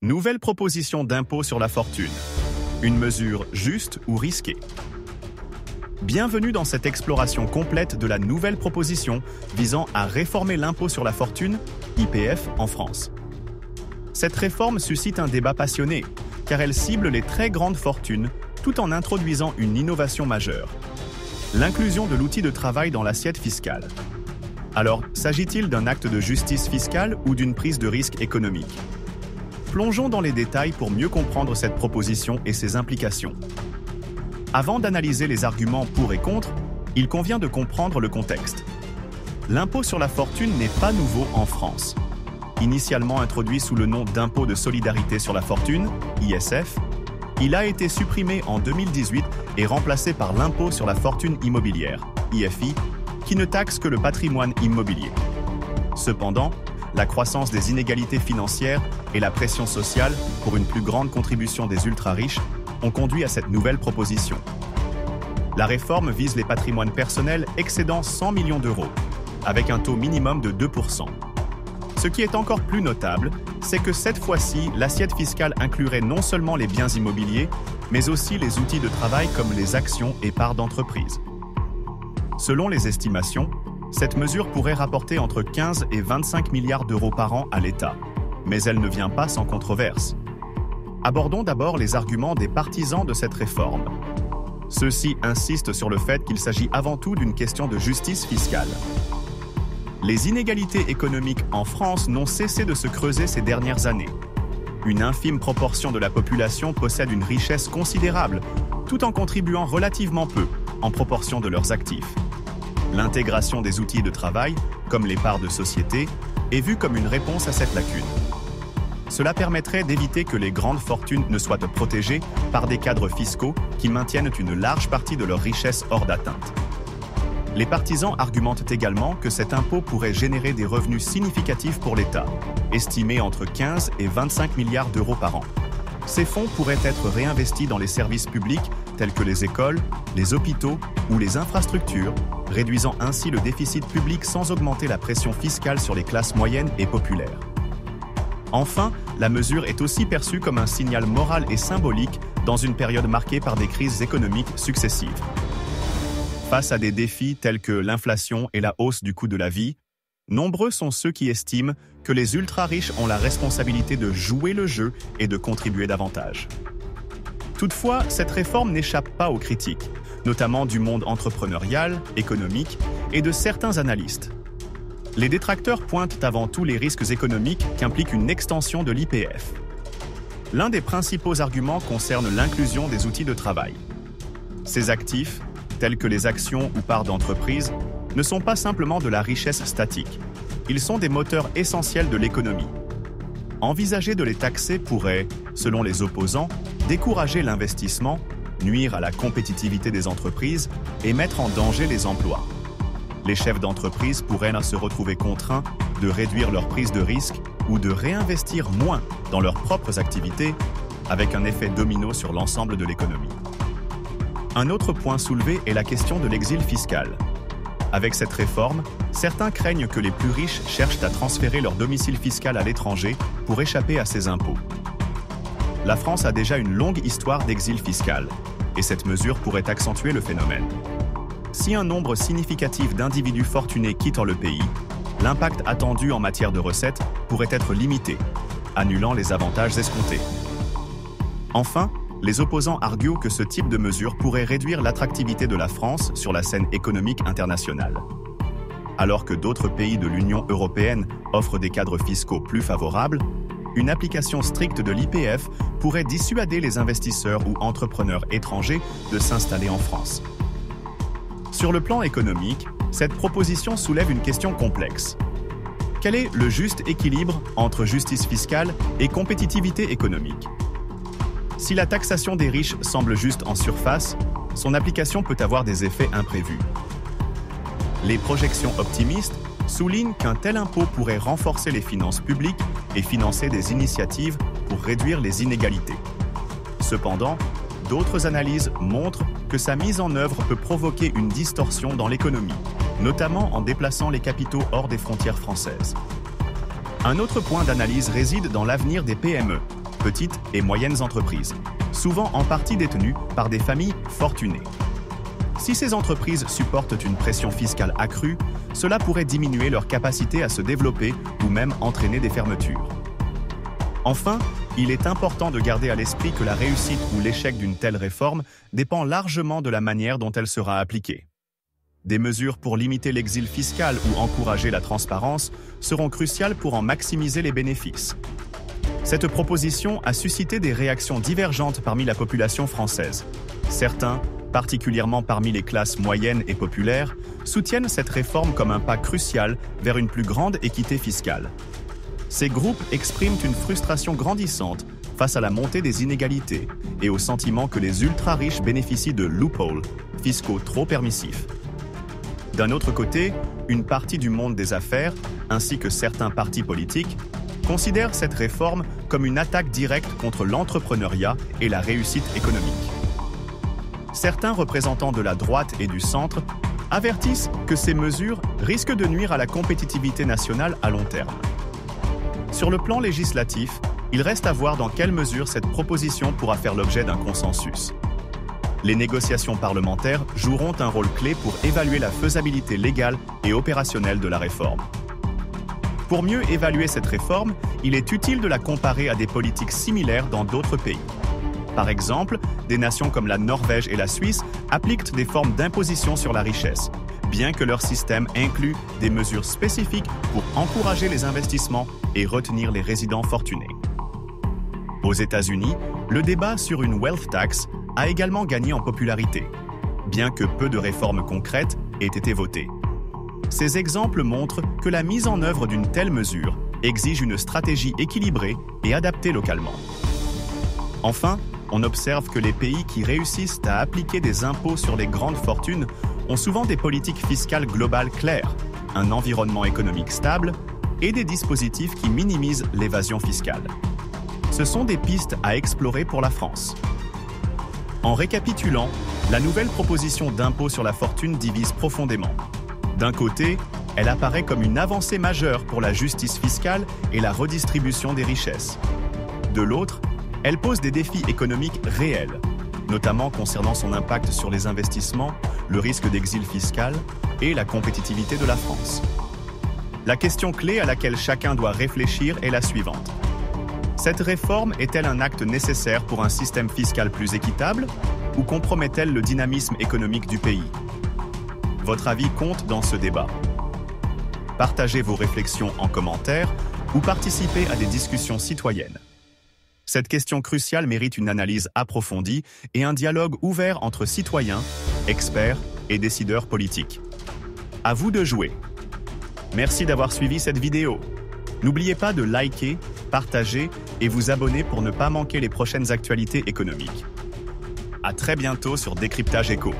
Nouvelle proposition d'impôt sur la fortune. Une mesure juste ou risquée? Bienvenue dans cette exploration complète de la nouvelle proposition visant à réformer l'impôt sur la fortune, IPF, en France. Cette réforme suscite un débat passionné, car elle cible les très grandes fortunes tout en introduisant une innovation majeure: l'inclusion de l'outil de travail dans l'assiette fiscale. Alors, s'agit-il d'un acte de justice fiscale ou d'une prise de risque économique? Plongeons dans les détails pour mieux comprendre cette proposition et ses implications. Avant d'analyser les arguments pour et contre, il convient de comprendre le contexte. L'impôt sur la fortune n'est pas nouveau en France. Initialement introduit sous le nom d'impôt de solidarité sur la fortune, ISF, il a été supprimé en 2018 et remplacé par l'impôt sur la fortune immobilière, IFI, qui ne taxe que le patrimoine immobilier. Cependant, la croissance des inégalités financières et la pression sociale pour une plus grande contribution des ultra-riches ont conduit à cette nouvelle proposition. La réforme vise les patrimoines personnels excédant 100 millions d'euros, avec un taux minimum de 2%. Ce qui est encore plus notable, c'est que cette fois-ci, l'assiette fiscale inclurait non seulement les biens immobiliers, mais aussi les outils de travail comme les actions et parts d'entreprise. Selon les estimations, cette mesure pourrait rapporter entre 15 et 25 milliards d'euros par an à l'État, mais elle ne vient pas sans controverse. Abordons d'abord les arguments des partisans de cette réforme. Ceux-ci insistent sur le fait qu'il s'agit avant tout d'une question de justice fiscale. Les inégalités économiques en France n'ont cessé de se creuser ces dernières années. Une infime proportion de la population possède une richesse considérable, tout en contribuant relativement peu en proportion de leurs actifs. L'intégration des outils de travail, comme les parts de société, est vue comme une réponse à cette lacune. Cela permettrait d'éviter que les grandes fortunes ne soient protégées par des cadres fiscaux qui maintiennent une large partie de leur richesse hors d'atteinte. Les partisans argumentent également que cet impôt pourrait générer des revenus significatifs pour l'État, estimés entre 15 et 25 milliards d'euros par an. Ces fonds pourraient être réinvestis dans les services publics tels que les écoles, les hôpitaux ou les infrastructures, réduisant ainsi le déficit public sans augmenter la pression fiscale sur les classes moyennes et populaires. Enfin, la mesure est aussi perçue comme un signal moral et symbolique dans une période marquée par des crises économiques successives. Face à des défis tels que l'inflation et la hausse du coût de la vie, nombreux sont ceux qui estiment que les ultra-riches ont la responsabilité de jouer le jeu et de contribuer davantage. Toutefois, cette réforme n'échappe pas aux critiques, notamment du monde entrepreneurial, économique et de certains analystes. Les détracteurs pointent avant tout les risques économiques qu'implique une extension de l'IPF. L'un des principaux arguments concerne l'inclusion des outils de travail. Ces actifs, tels que les actions ou parts d'entreprise, ne sont pas simplement de la richesse statique. Ils sont des moteurs essentiels de l'économie. Envisager de les taxer pourrait, selon les opposants, décourager l'investissement, nuire à la compétitivité des entreprises et mettre en danger les emplois. Les chefs d'entreprise pourraient se retrouver contraints de réduire leur prise de risque ou de réinvestir moins dans leurs propres activités, avec un effet domino sur l'ensemble de l'économie. Un autre point soulevé est la question de l'exil fiscal. Avec cette réforme, certains craignent que les plus riches cherchent à transférer leur domicile fiscal à l'étranger pour échapper à ces impôts. La France a déjà une longue histoire d'exil fiscal, et cette mesure pourrait accentuer le phénomène. Si un nombre significatif d'individus fortunés quittent le pays, l'impact attendu en matière de recettes pourrait être limité, annulant les avantages escomptés. Enfin, les opposants arguent que ce type de mesure pourrait réduire l'attractivité de la France sur la scène économique internationale. Alors que d'autres pays de l'Union européenne offrent des cadres fiscaux plus favorables, une application stricte de l'IPF pourrait dissuader les investisseurs ou entrepreneurs étrangers de s'installer en France. Sur le plan économique, cette proposition soulève une question complexe. Quel est le juste équilibre entre justice fiscale et compétitivité économique? Si la taxation des riches semble juste en surface, son application peut avoir des effets imprévus. Les projections optimistes soulignent qu'un tel impôt pourrait renforcer les finances publiques et financer des initiatives pour réduire les inégalités. Cependant, d'autres analyses montrent que sa mise en œuvre peut provoquer une distorsion dans l'économie, notamment en déplaçant les capitaux hors des frontières françaises. Un autre point d'analyse réside dans l'avenir des PME, petites et moyennes entreprises, souvent en partie détenues par des familles fortunées. Si ces entreprises supportent une pression fiscale accrue, cela pourrait diminuer leur capacité à se développer ou même entraîner des fermetures. Enfin, il est important de garder à l'esprit que la réussite ou l'échec d'une telle réforme dépend largement de la manière dont elle sera appliquée. Des mesures pour limiter l'exil fiscal ou encourager la transparence seront cruciales pour en maximiser les bénéfices. Cette proposition a suscité des réactions divergentes parmi la population française. Certains, particulièrement parmi les classes moyennes et populaires, soutiennent cette réforme comme un pas crucial vers une plus grande équité fiscale. Ces groupes expriment une frustration grandissante face à la montée des inégalités et au sentiment que les ultra-riches bénéficient de loopholes fiscaux trop permissifs. D'un autre côté, une partie du monde des affaires, ainsi que certains partis politiques, considèrent cette réforme comme une attaque directe contre l'entrepreneuriat et la réussite économique. Certains représentants de la droite et du centre avertissent que ces mesures risquent de nuire à la compétitivité nationale à long terme. Sur le plan législatif, il reste à voir dans quelle mesure cette proposition pourra faire l'objet d'un consensus. Les négociations parlementaires joueront un rôle clé pour évaluer la faisabilité légale et opérationnelle de la réforme. Pour mieux évaluer cette réforme, il est utile de la comparer à des politiques similaires dans d'autres pays. Par exemple, des nations comme la Norvège et la Suisse appliquent des formes d'imposition sur la richesse, bien que leur système inclut des mesures spécifiques pour encourager les investissements et retenir les résidents fortunés. Aux États-Unis, le débat sur une wealth tax a également gagné en popularité, bien que peu de réformes concrètes aient été votées. Ces exemples montrent que la mise en œuvre d'une telle mesure exige une stratégie équilibrée et adaptée localement. Enfin, on observe que les pays qui réussissent à appliquer des impôts sur les grandes fortunes ont souvent des politiques fiscales globales claires, un environnement économique stable et des dispositifs qui minimisent l'évasion fiscale. Ce sont des pistes à explorer pour la France. En récapitulant, la nouvelle proposition d'impôt sur la fortune divise profondément. D'un côté, elle apparaît comme une avancée majeure pour la justice fiscale et la redistribution des richesses. De l'autre, elle pose des défis économiques réels, notamment concernant son impact sur les investissements, le risque d'exil fiscal et la compétitivité de la France. La question clé à laquelle chacun doit réfléchir est la suivante. Cette réforme est-elle un acte nécessaire pour un système fiscal plus équitable ou compromet-elle le dynamisme économique du pays? Votre avis compte dans ce débat. Partagez vos réflexions en commentaire ou participez à des discussions citoyennes. Cette question cruciale mérite une analyse approfondie et un dialogue ouvert entre citoyens, experts et décideurs politiques. À vous de jouer. Merci d'avoir suivi cette vidéo. N'oubliez pas de liker, partager et vous abonner pour ne pas manquer les prochaines actualités économiques. À très bientôt sur Décryptage Éco.